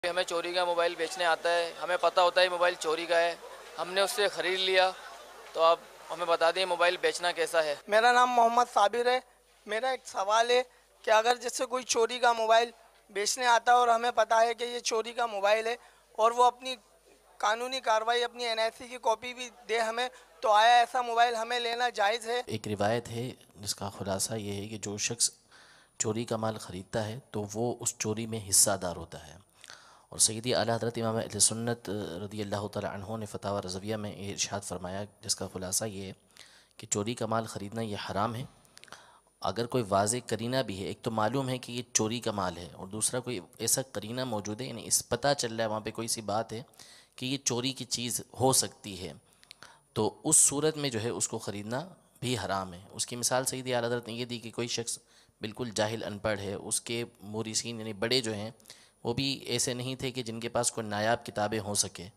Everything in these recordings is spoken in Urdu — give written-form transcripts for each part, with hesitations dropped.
ہمیں چوری کا موبائل بیچنے آتا ہے، ہمیں پتہ ہوتا ہے موبائل چوری کا ہے، ہم نے اس سے خرید لیا، تو آپ ہمیں بتا دیں موبائل بیچنا کیسا ہے؟ میرا نام محمد صابر ہے۔ میرا ایک سوال ہے کہ اگر جس سے کوئی چوری کا موبائل بیچنے آتا ہے اور ہمیں پتہ ہے کہ یہ چوری کا موبائل ہے اور وہ اپنی قانونی کارروائی اپنی NIC کی کاپی بھی دے ہمیں، تو آیا ایسا موبائل ہمیں لینا جائز ہے؟ ایک روایت ہے جس کا خلاصہ یہ ہے کہ جو شخص چوری کا مال خریدتا ہے تو وہ اس چوری میں حصہ دار ہوتا ہے، اور سیدی اعلیٰ حضرت امام اہل سنت رضی اللہ تعالی عنہ نے فتاوی رضویہ میں یہ ارشاد فرمایا، جس کا خلاصہ یہ ہے کہ چوری کا مال خریدنا یہ حرام ہے۔ اگر کوئی واضح قرینہ بھی ہے، ایک تو معلوم ہے کہ یہ چوری کا مال ہے، اور دوسرا کوئی ایسا قرینہ موجود ہے، یعنی اس پتہ چل رہا ہے وہاں پہ کوئی سی بات ہے کہ یہ چوری کی چیز ہو سکتی ہے، تو اس صورت میں جو ہے اس کو خریدنا بھی حرام ہے۔ اس کی مثال سیدی اعلیٰ حضرت نے یہ دی کہ کوئی شخص بالکل جاہل ان پڑھ ہے، اس کے مورثین یعنی بڑے جو ہیں وہ بھی ایسے نہیں تھے کہ جن کے پاس کوئی نایاب کتابیں ہو سکے،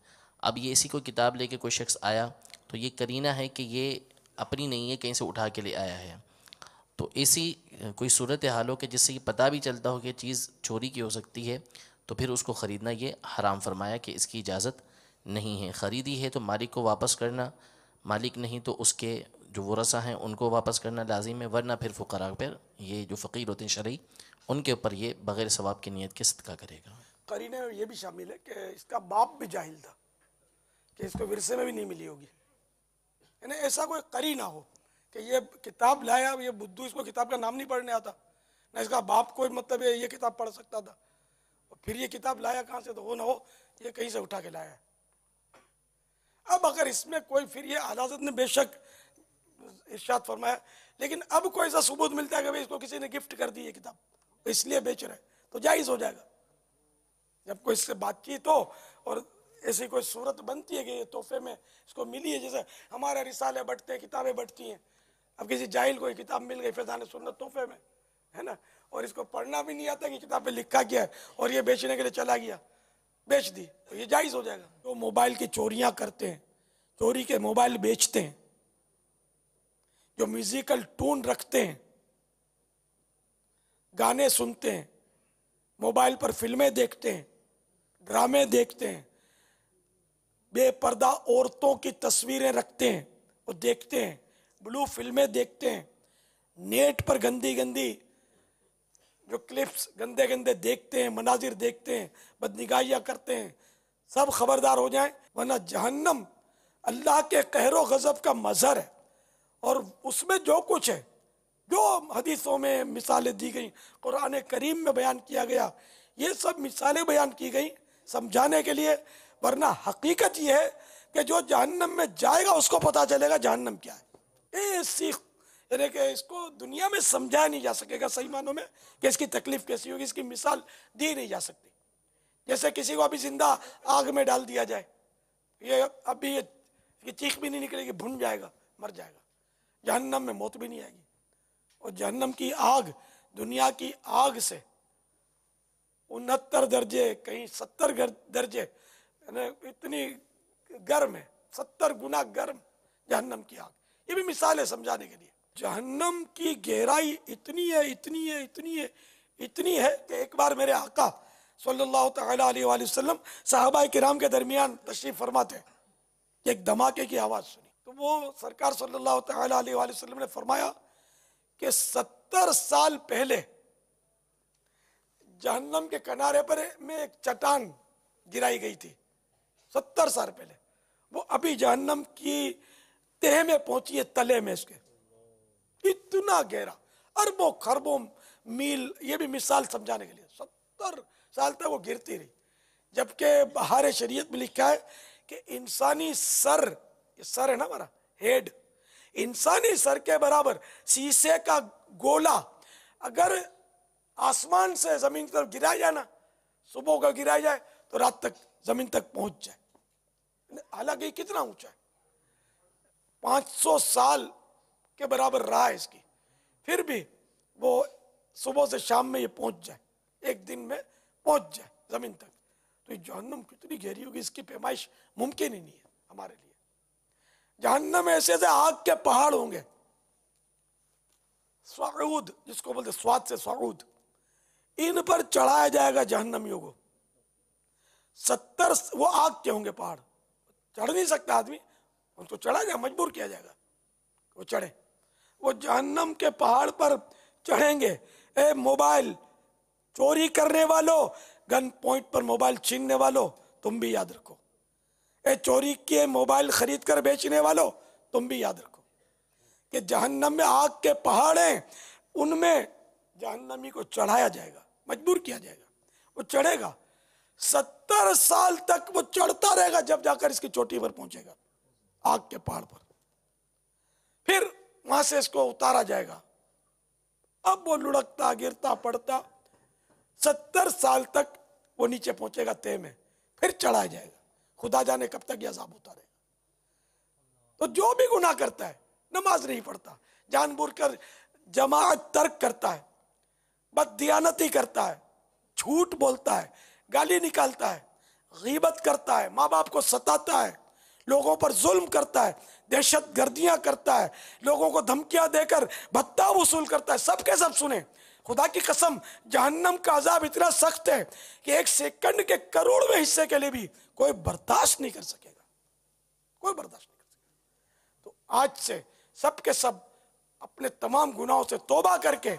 اب یہ ایسی کوئی کتاب لے کے کوئی شخص آیا تو یہ قرینہ ہے کہ یہ اپنی نہیں ہے، کہیں سے اٹھا کے لے آیا ہے، تو ایسی کوئی صورت حال ہو کہ جس سے یہ پتہ بھی چلتا ہو کہ چیز چوری کی ہو سکتی ہے، تو پھر اس کو خریدنا یہ حرام فرمایا کہ اس کی اجازت نہیں ہے۔ خریدی ہے تو مالک کو واپس کرنا، مالک نہیں تو اس کے جو ورثہ ہیں ان کو واپس کرنا لازم ہے، ورنہ پھر فقراء پر یہ جو فقیر ہوتے ہیں شرعی ان کے اوپر یہ بغیر ثواب کی نیت کے صدقہ کرے گا۔ قرینے میں یہ بھی شامل ہے کہ اس کا باپ بھی جاہل تھا، کہ اس کو ورثے میں بھی نہیں ملی ہوگی، یعنی ایسا کوئی قرینہ ہو کہ یہ کتاب لایا، یہ بدھو اس کو کتاب کا نام نہیں پڑھنے آتا، نہ اس کا باپ کوئی مطلب یہ کتاب پڑھ سکتا تھا، اور پھر یہ کتاب لایا کہاں سے، تو وہ نہ ہو یہ کہیں سے اٹھا کے لایا ہے۔ اب اگر اس میں کوئی، پھر یہ اعلیٰ حضرت نے بے شک ارشاد فرمایا، لیکن اب کوئی ایسا ثبوت ملتا ہے کہ اس کو کسی نے گفٹ کر دی یہ کتاب اس لیے بیچ رہے تو جائز ہو جائے گا۔ جب کوئی اس سے بات چیت ہو اور ایسی کوئی صورت بنتی ہے کہ یہ تحفے میں اس کو ملی ہے، جیسے ہمارے رسالے بٹتے ہیں، کتابیں بٹتی ہیں، اب کسی جاہل کو یہ کتاب مل گئی فیضان سنت تحفے میں، ہے نا، اور اس کو پڑھنا بھی نہیں آتا کہ کتاب پہ لکھا کیا ہے، اور یہ بیچنے کے لیے چلا گیا، بیچ دی، تو یہ جائز ہو جائے گا۔ جو موبائل کی چوریاں کرتے ہیں، چوری کے موبائل بیچتے ہیں، جو میوزیکل ٹون رکھتے ہیں، گانے سنتے ہیں، موبائل پر فلمیں دیکھتے ہیں، ڈرامے دیکھتے ہیں، بے پردہ عورتوں کی تصویریں رکھتے ہیں اور دیکھتے ہیں، بلو فلمیں دیکھتے ہیں، نیٹ پر گندی گندی جو کلپس گندے گندے دیکھتے ہیں، مناظر دیکھتے ہیں، بدنگاہیاں کرتے ہیں، سب خبردار ہو جائیں، ورنہ جہنم اللہ کے قہر و غضب کا مظہر ہے، اور اس میں جو کچھ ہے، جو حدیثوں میں مثالیں دی گئیں، قرآن کریم میں بیان کیا گیا، یہ سب مثالیں بیان کی گئیں سمجھانے کے لیے، ورنہ حقیقت یہ ہے کہ جو جہنم میں جائے گا اس کو پتا چلے گا جہنم کیا ہے۔ ایسی یعنی کہ اس کو دنیا میں سمجھایا نہیں جا سکے گا صحیح معنوں میں کہ اس کی تکلیف کیسی ہوگی، اس کی مثال دی نہیں جا سکتی۔ جیسے کسی کو ابھی زندہ آگ میں ڈال دیا جائے، یہ ابھی یہ چیخ بھی نہیں نکلے گی، بھن جائے گا، مر جائے گا۔ جہنم میں موت بھی نہیں آئے گی، اور جہنم کی آگ دنیا کی آگ سے 69 درجے کہیں 70 درجے، یعنی اتنی گرم ہے، 70 گنا گرم جہنم کی آگ۔ یہ بھی مثال ہے سمجھانے کے لیے۔ جہنم کی گہرائی اتنی ہے اتنی ہے اتنی ہے اتنی ہے کہ ایک بار میرے آقا صلی اللہ تعالیٰ علیہ وآلہ وسلم صحابہ کرام کے درمیان تشریف فرماتے ہیں، ایک دھماکے کی آواز سنی، تو وہ سرکار صلی اللہ تعالیٰ علیہ وآلہ وسلم نے فرمایا کہ 70 سال پہلے جہنم کے کنارے پر میں ایک چٹان گرائی گئی تھی، 70 سال پہلے، وہ ابھی جہنم کی تہہ میں پہنچی ہے، تلے میں اس کے، اتنا گہرا، اربوں خربوں میل، یہ بھی مثال سمجھانے کے لیے 70 سال تک وہ گرتی رہی، جبکہ بہار شریعت میں لکھا ہے کہ انسانی سر، یہ سر ہے نا ہمارا ہیڈ، انسانی سر کے برابر شیشے کا گولا اگر آسمان سے زمین کی طرف گرایا جائے نا، صبح کا گرایا جائے تو رات تک زمین تک پہنچ جائے، حالانکہ یہ کتنا اونچا ہے، 500 سال کے برابر راہ ہے اس کی، پھر بھی وہ صبح سے شام میں یہ پہنچ جائے، ایک دن میں پہنچ جائے زمین تک، تو یہ جہنم کتنی گہری ہوگی، اس کی پیمائش ممکن ہی نہیں ہے ہمارے لیے۔ جہنم ایسے ایسے آگ کے پہاڑ ہوں گے، صعود جس کو بولتے، سواد سے صعود، ان پر چڑھایا جائے گا جہنمیوں کو، 70 وہ آگ کے ہوں گے پہاڑ، چڑھ نہیں سکتا آدمی، ان کو چڑھا جائے، مجبور کیا جائے گا وہ چڑھے. وہ جہنم کے پہاڑ پر چڑھیں گے. اے موبائل چوری کرنے والوں، گن پوائنٹ پر موبائل چھیننے والوں، تم بھی یاد رکھو. اے چوری کے موبائل خرید کر بیچنے والوں، تم بھی یاد رکھو کہ جہنم میں آگ کے پہاڑ ہیں، ان میں جہنمی کو چڑھایا جائے گا، مجبور کیا جائے گا. وہ چڑھے گا 70 سال تک، وہ چڑھتا رہے گا جب جا کر اس کی چوٹی پر پہنچے گا، آگ کے پہاڑ پر. پھر وہاں سے اس کو اتارا جائے گا. اب وہ لڑکتا گرتا پڑتا 70 سال تک وہ نیچے پہنچے گا تہ میں، پھر چڑھایا جائے گا. خدا جانے کب تک یہ عذاب ہوتا رہے گا. تو جو بھی گناہ کرتا ہے، نماز نہیں پڑھتا، جان بوجھ کر جماعت ترک کرتا ہے، بددیانتی کرتا ہے، جھوٹ بولتا ہے، گالی نکالتا ہے، غیبت کرتا ہے، ماں باپ کو ستاتا ہے، لوگوں پر ظلم کرتا ہے، دہشت گردیاں کرتا ہے، لوگوں کو دھمکیاں دے کر بھتہ وصول کرتا ہے، سب کے سب سنیں. خدا کی قسم جہنم کا عذاب اتنا سخت ہے کہ 1 سیکنڈ کے کروڑویں حصے کے لیے بھی کوئی برداشت نہیں کر سکے گا، کوئی برداشت نہیں کر سکے گا. تو آج سے سب کے سب اپنے تمام گناہوں سے توبہ کر کے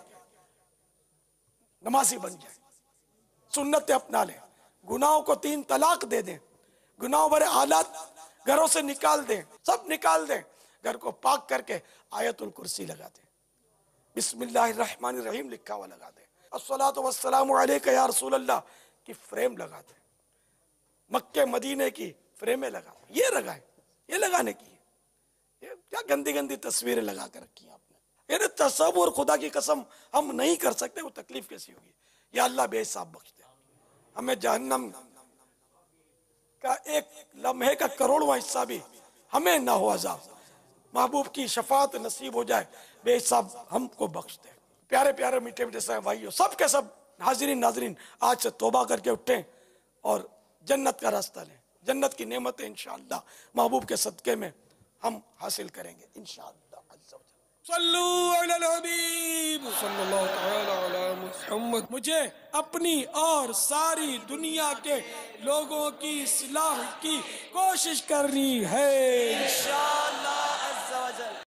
نمازی بن جائیں، سنتیں اپنا لیں، گناہوں کو 3 طلاق دے دیں، گناہوں بھرے حالات گھروں سے نکال دیں، سب نکال دیں، گھر کو پاک کر کے آیت الکرسی لگا دیں، بسم اللہ الرحمن الرحیم لکھا ہوا لگا دیں، الصلاۃ والسلام علیک یا رسول اللہ کی فریم لگا دیں، مکے مدینے کی فریمیں لگا دیں. یہ لگائیں، یہ لگانے کی یہ کیا گندی گندی تصویریں لگا کر رکھی ہیں آپ نے. یہ تصور خدا کی قسم ہم نہیں کر سکتے، وہ تکلیف کیسی ہوگی. یا اللہ بے حساب بخش دے ہمیں، جہنم کا 1 لمحے کا کروڑواں حصہ بھی ہمیں نہ ہو عذاب. محبوب کی شفاعت نصیب ہو جائے، بے حساب ہم کو بخش دے. پیارے پیارے میٹھے میٹھے صاحب بھائیو، سب کے سب حاضرین ناظرین آج سے توبہ کر کے اٹھیں اور جنت کا راستہ لیں. جنت کی نعمتیں انشاءاللہ محبوب کے صدقے میں ہم حاصل کریں گے انشاءاللہ عز و جل. صلو علی الحبیب صلی اللہ تعالی علی محمد. مجھے اپنی اور ساری دنیا کے لوگوں کی اصلاح کی کوشش کرنی ہے انشاءاللہ.